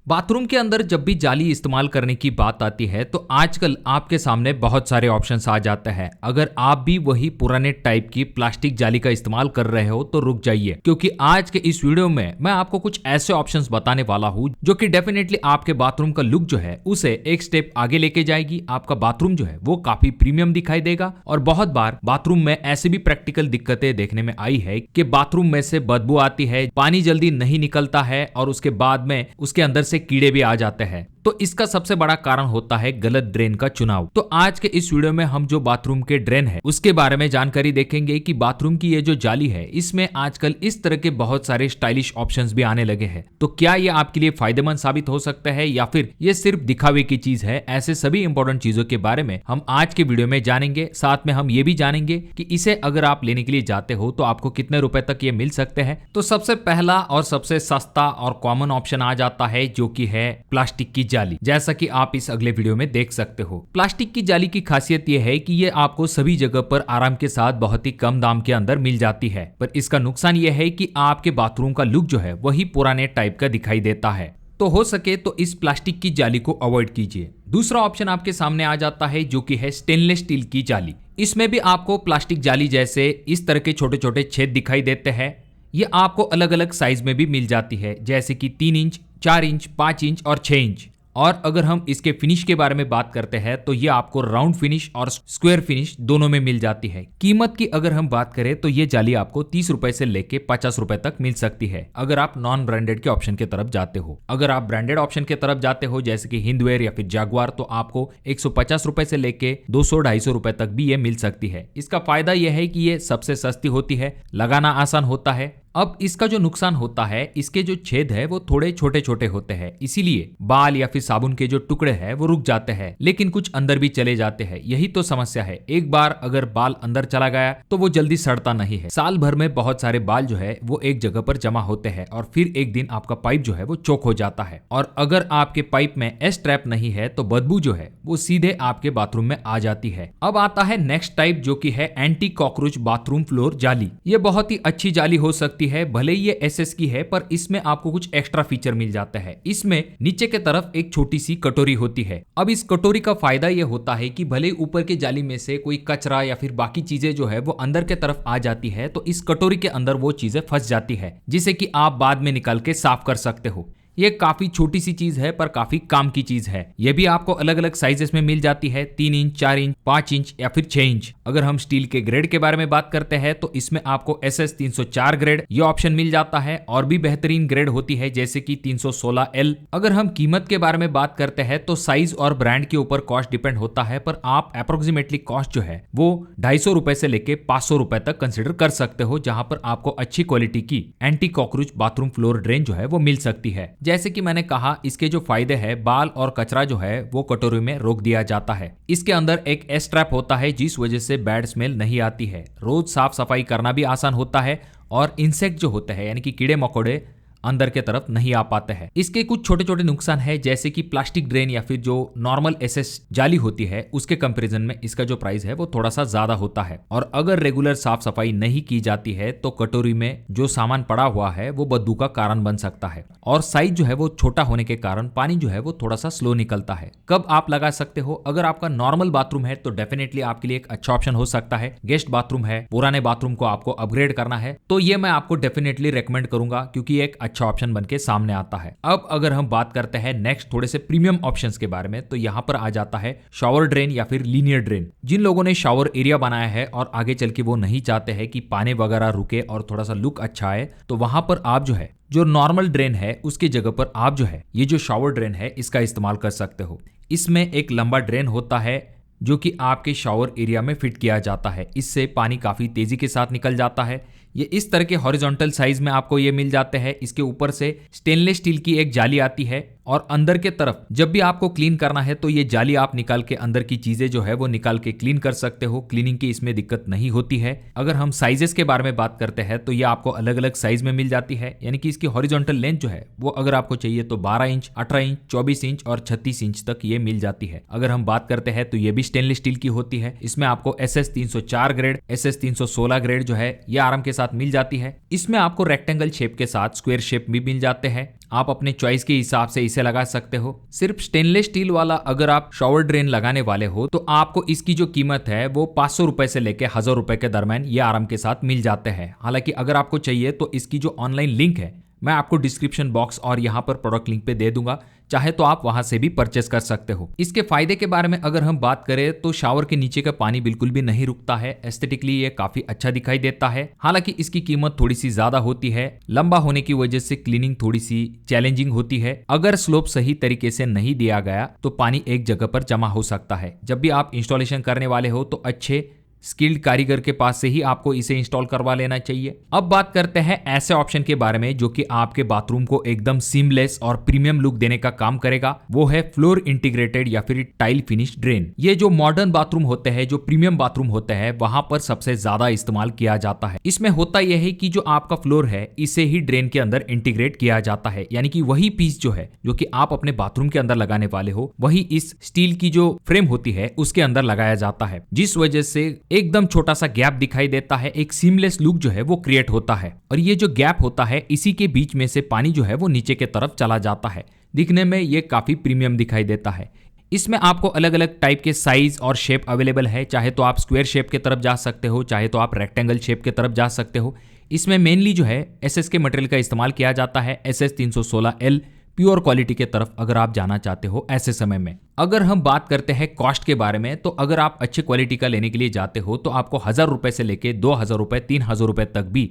Bathroom के अंदर जब भी जाली इस्तेमाल करने की बात आती है तो आजकल आपके सामने बहुत सारे ऑप्शंस आ जाते हैं। अगर आप भी वही पुराने टाइप की प्लास्टिक जाली का इस्तेमाल कर रहे हो तो रुक जाइए, क्योंकि आज के इस वीडियो में मैं आपको कुछ ऐसे ऑप्शंस बताने वाला हूं जो कि डेफिनेटली आपके बाथरूम का लुक जो है उसे एक स्टेप आगे लेके जाएगी। आपका बाथरूम जो है वो काफी प्रीमियम दिखाई देगा। और बहुत बार बाथरूम में ऐसी भी प्रैक्टिकल दिक्कतें देखने में आई है कि बाथरूम में से बदबू आती है, पानी जल्दी नहीं निकलता है और उसके बाद में उसके अंदर से कीड़े भी आ जाते हैं। तो इसका सबसे बड़ा कारण होता है गलत ड्रेन का चुनाव। तो आज के इस वीडियो में हम जो बाथरूम के ड्रेन है उसके बारे में जानकारी देखेंगे कि बाथरूम की ये जो जाली है इसमें आजकल इस तरह के बहुत सारे स्टाइलिश ऑप्शंस भी आने लगे हैं। तो क्या ये आपके लिए फायदेमंद साबित हो सकता है या फिर ये सिर्फ दिखावे की चीज है? ऐसे सभी इंपॉर्टेंट चीजों के बारे में हम आज के वीडियो में जानेंगे। साथ में हम ये भी जानेंगे कि इसे अगर आप लेने के लिए जाते हो तो आपको कितने रुपए तक ये मिल सकते हैं। तो सबसे पहला और सबसे सस्ता और कॉमन ऑप्शन आ जाता है जो कि है प्लास्टिक की जाली, जैसा कि आप इस अगले वीडियो में देख सकते हो। प्लास्टिक की जाली की खासियत यह है कि ये आपको सभी जगह पर आराम के साथ बहुत ही कम दाम के अंदर मिल जाती है, पर इसका नुकसान यह है कि आपके बाथरूम का लुक जो है वही पुराने टाइप का दिखाई देता है। तो हो सके तो इस प्लास्टिक की जाली को अवॉइड कीजिए। दूसरा ऑप्शन आपके सामने आ जाता है जो कि है स्टेनलेस स्टील की जाली। इसमें भी आपको प्लास्टिक जाली जैसे इस तरह के छोटे छोटे छेद दिखाई देते हैं। ये आपको अलग अलग साइज में भी मिल जाती है, जैसे कि 3 इंच, 4 इंच, 5 इंच और 6 इंच। और अगर हम इसके फिनिश के बारे में बात करते हैं तो ये आपको राउंड फिनिश और स्क्वायर फिनिश दोनों में मिल जाती है। कीमत की अगर हम बात करें तो ये जाली आपको 30 रुपए से लेके 50 रुपए तक मिल सकती है अगर आप नॉन ब्रांडेड के ऑप्शन की तरफ जाते हो। अगर आप ब्रांडेड ऑप्शन की तरफ जाते हो जैसे कि हिंदवेयर या फिर जगुआर तो आपको 150 रुपए से लेके 200-250 रुपए तक भी ये मिल सकती है। इसका फायदा यह है कि ये सबसे सस्ती होती है, लगाना आसान होता है। अब इसका जो नुकसान होता है, इसके जो छेद है वो थोड़े छोटे छोटे होते हैं, इसीलिए बाल या फिर साबुन के जो टुकड़े हैं वो रुक जाते हैं, लेकिन कुछ अंदर भी चले जाते हैं। यही तो समस्या है। एक बार अगर बाल अंदर चला गया तो वो जल्दी सड़ता नहीं है। साल भर में बहुत सारे बाल जो है वो एक जगह पर जमा होते हैं और फिर एक दिन आपका पाइप जो है वो चोक हो जाता है। और अगर आपके पाइप में एस ट्रैप नहीं है तो बदबू जो है वो सीधे आपके बाथरूम में आ जाती है। अब आता है नेक्स्ट टाइप जो कि है एंटी कॉकरोच बाथरूम फ्लोर जाली। ये बहुत ही अच्छी जाली हो सकती है, भले ही ये एसएस की है पर इसमें आपको कुछ एक्स्ट्रा फीचर मिल जाता है। इसमें नीचे के तरफ एक छोटी सी कटोरी होती है। अब इस कटोरी का फायदा ये होता है कि भले ऊपर की जाली में से कोई कचरा या फिर बाकी चीजें जो है वो अंदर के तरफ आ जाती है तो इस कटोरी के अंदर वो चीजें फंस जाती है, जिसे कि आप बाद में निकाल के साफ कर सकते हो। ये काफी छोटी सी चीज है पर काफी काम की चीज है। ये भी आपको अलग अलग साइजेस में मिल जाती है, 3 इंच, 4 इंच, 5 इंच या फिर 6 इंच। अगर हम स्टील के ग्रेड के बारे में बात करते हैं तो इसमें आपको SS 304 ग्रेड ये ऑप्शन मिल जाता है और भी बेहतरीन ग्रेड होती है जैसे कि 316L। अगर हम कीमत के बारे में बात करते हैं तो साइज और ब्रांड के ऊपर कॉस्ट डिपेंड होता है, पर आप अप्रोक्सीमेटली कॉस्ट जो है वो 250 रुपए से लेके 500 रुपए तक कंसिडर कर सकते हो, जहां पर आपको अच्छी क्वालिटी की anti cockroach bathroom floor drain जो है वो मिल सकती है। जैसे कि मैंने कहा, इसके जो फायदे हैं, बाल और कचरा जो है वो कटोरी में रोक दिया जाता है। इसके अंदर एक एस ट्रैप होता है जिस वजह से बैड स्मेल नहीं आती है। रोज साफ सफाई करना भी आसान होता है और इंसेक्ट जो होते हैं यानी कि कीड़े मकोड़े अंदर के तरफ नहीं आ पाते हैं। इसके कुछ छोटे छोटे नुकसान है जैसे कि प्लास्टिक ड्रेन या फिर जो नॉर्मल एसएस जाली होती है उसके कंपैरिजन में इसका जो प्राइस है वो थोड़ा सा ज्यादा होता है। और अगर रेगुलर साफ सफाई नहीं की जाती है तो कटोरी में जो सामान पड़ा हुआ है वो बदबू का कारण बन सकता है। और साइज जो है वो छोटा होने के कारण पानी जो है वो थोड़ा सा स्लो निकलता है। कब आप लगा सकते हो? अगर आपका नॉर्मल बाथरूम है तो डेफिनेटली आपके लिए एक अच्छा ऑप्शन हो सकता है। गेस्ट बाथरूम है, पुराने बाथरूम को आपको अपग्रेड करना है तो ये मैं आपको डेफिनेटली रेकमेंड करूंगा, क्योंकि एक अच्छा ऑप्शन बनके सामने आता है। अब अगर हम बात करते हैं नेक्स्ट थोड़े से प्रीमियम ऑप्शंस के बारे में तो यहां पर आ जाता है शावर ड्रेन या फिर लीनियर ड्रेन। जिन लोगों ने शावर एरिया बनाया है और आगे चल के वो नहीं चाहते हैं कि पानी वगैरह रुके और थोड़ा सा लुक अच्छा आए, तो वहां पर आप जो है जो नॉर्मल ड्रेन है उसकी जगह पर आप जो है ये जो शावर ड्रेन है इसका इस्तेमाल कर सकते हो। इसमें एक लंबा ड्रेन होता है जो कि आपके शावर एरिया में फिट किया जाता है। इससे पानी काफी तेजी के साथ निकल जाता है। ये इस तरह के हॉरिजॉन्टल साइज में आपको ये मिल जाते हैं। इसके ऊपर से स्टेनलेस स्टील की एक जाली आती है और अंदर के तरफ जब भी आपको क्लीन करना है तो ये जाली आप निकाल के अंदर की चीजें जो है वो निकाल के क्लीन कर सकते हो। क्लीनिंग की इसमें दिक्कत नहीं होती है। अगर हम साइजेस के बारे में बात करते हैं तो ये आपको अलग अलग साइज में मिल जाती है, यानी कि इसकी हॉरिजॉन्टल लेंथ जो है वो अगर आपको चाहिए तो 12 इंच, 18 इंच, 24 इंच और 36 इंच तक ये मिल जाती है। अगर हम बात करते हैं तो ये भी स्टेनलेस स्टील की होती है। इसमें आपको SS 304 ग्रेड, SS 316 ग्रेड जो है ये आराम के साथ मिल जाती है। इसमें आपको रेक्टेंगल शेप के साथ स्क्वायर शेप भी मिल जाते हैं। आप अपने चॉइस के हिसाब से इसे लगा सकते हो। सिर्फ स्टेनलेस स्टील वाला अगर आप शॉवर ड्रेन लगाने वाले हो तो आपको इसकी जो कीमत है वो 500 रुपए से लेके 1000 रुपए के दरम्यान ये आराम के साथ मिल जाते हैं। हालांकि अगर आपको चाहिए तो इसकी जो ऑनलाइन लिंक है मैं आपको डिस्क्रिप्शन बॉक्स और यहाँ पर प्रोडक्ट लिंक पे दे दूंगा, चाहे तो आप वहां से भी परचेस कर सकते हो। इसके फायदे के बारे में अगर हम बात करें तो शावर के नीचे का पानी बिल्कुल भी नहीं रुकता है। एस्थेटिकली ये काफी अच्छा दिखाई देता है। हालांकि इसकी कीमत थोड़ी सी ज्यादा होती है, लंबा होने की वजह से क्लीनिंग थोड़ी सी चैलेंजिंग होती है। अगर स्लोप सही तरीके से नहीं दिया गया तो पानी एक जगह पर जमा हो सकता है। जब भी आप इंस्टॉलेशन करने वाले हो तो अच्छे स्किल्ड कारीगर के पास से ही आपको इसे इंस्टॉल करवा लेना चाहिए। अब बात करते हैं ऐसे ऑप्शन के बारे में जो कि आपके बाथरूम को एकदम सीमलेस और प्रीमियम लुक देने का काम करेगा। वो है फ्लोर इंटीग्रेटेड या फिर टाइल फिनिश ड्रेन। ये जो मॉडर्न बाथरूम होते हैं, जो प्रीमियम बाथरूम होते हैं, वहां पर सबसे ज्यादा इस्तेमाल किया जाता है। इसमें होता यह है कि जो आपका फ्लोर है इसे ही ड्रेन के अंदर इंटीग्रेट किया जाता है, यानी कि वही पीस जो है जो कि आप अपने बाथरूम के अंदर लगाने वाले हो वही इस स्टील की जो फ्रेम होती है उसके अंदर लगाया जाता है, जिस वजह से एकदम छोटा सा गैप दिखाई देता है। एक सीमलेस लुक जो है वो क्रिएट होता है और ये जो गैप होता है इसी के बीच में से पानी जो है वो नीचे के तरफ चला जाता है। दिखने में ये काफी प्रीमियम दिखाई देता है। इसमें आपको अलग अलग टाइप के साइज और शेप अवेलेबल है, चाहे तो आप स्क्वायर शेप की तरफ जा सकते हो, चाहे तो आप रेक्टेंगल शेप की तरफ जा सकते हो। इसमें मेनली जो है एसएस के मटेरियल का इस्तेमाल किया जाता है, SS 316L प्योर क्वालिटी के तरफ अगर आप जाना चाहते हो ऐसे समय में। अगर हम बात करते हैं कॉस्ट के बारे में तो अगर आप अच्छे क्वालिटी का लेने के लिए जाते हो तो आपको 1000 रुपए से लेके 2000 रुपए 3000 रुपए तक भी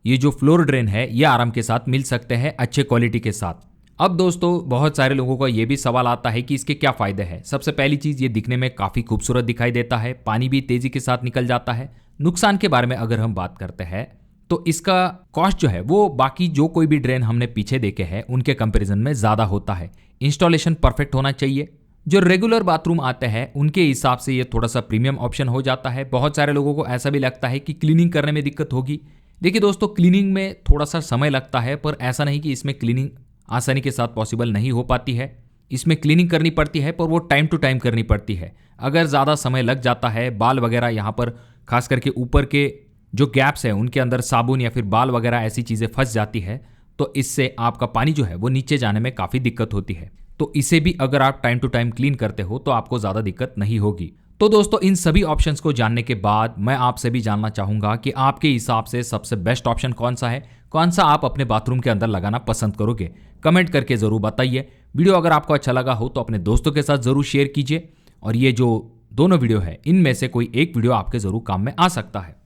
ये जो फ्लोर ड्रेन है ये आराम के साथ मिल सकते हैं अच्छे क्वालिटी के साथ। अब दोस्तों बहुत सारे लोगों का ये भी सवाल आता है कि इसके क्या फायदे हैं। सबसे पहली चीज, ये दिखने में काफी खूबसूरत दिखाई देता है, पानी भी तेजी के साथ निकल जाता है। नुकसान के बारे में अगर हम बात करते हैं तो इसका कॉस्ट जो है वो बाकी जो कोई भी ड्रेन हमने पीछे देखे हैं उनके कंपैरिजन में ज्यादा होता है। इंस्टॉलेशन परफेक्ट होना चाहिए। जो रेगुलर बाथरूम आते हैं उनके हिसाब से ये थोड़ा सा प्रीमियम ऑप्शन हो जाता है। बहुत सारे लोगों को ऐसा भी लगता है कि क्लीनिंग करने में दिक्कत होगी। देखिए दोस्तों, क्लीनिंग में थोड़ा सा समय लगता है, पर ऐसा नहीं कि इसमें क्लीनिंग आसानी के साथ पॉसिबल नहीं हो पाती है। इसमें क्लीनिंग करनी पड़ती है पर वो टाइम टू टाइम करनी पड़ती है। अगर ज़्यादा समय लग जाता है, बाल वगैरह यहाँ पर खास करके ऊपर के जो गैप्स है उनके अंदर साबुन या फिर बाल वगैरह ऐसी चीज़ें फंस जाती है तो इससे आपका पानी जो है वो नीचे जाने में काफ़ी दिक्कत होती है। तो इसे भी अगर आप टाइम टू टाइम क्लीन करते हो तो आपको ज़्यादा दिक्कत नहीं होगी। तो दोस्तों, इन सभी ऑप्शंस को जानने के बाद मैं आपसे भी जानना चाहूँगा कि आपके हिसाब से सबसे बेस्ट ऑप्शन कौन सा है, कौन सा आप अपने बाथरूम के अंदर लगाना पसंद करोगे। कमेंट करके ज़रूर बताइए। वीडियो अगर आपको अच्छा लगा हो तो अपने दोस्तों के साथ ज़रूर शेयर कीजिए और ये जो दोनों वीडियो है इनमें से कोई एक वीडियो आपके ज़रूर काम में आ सकता है।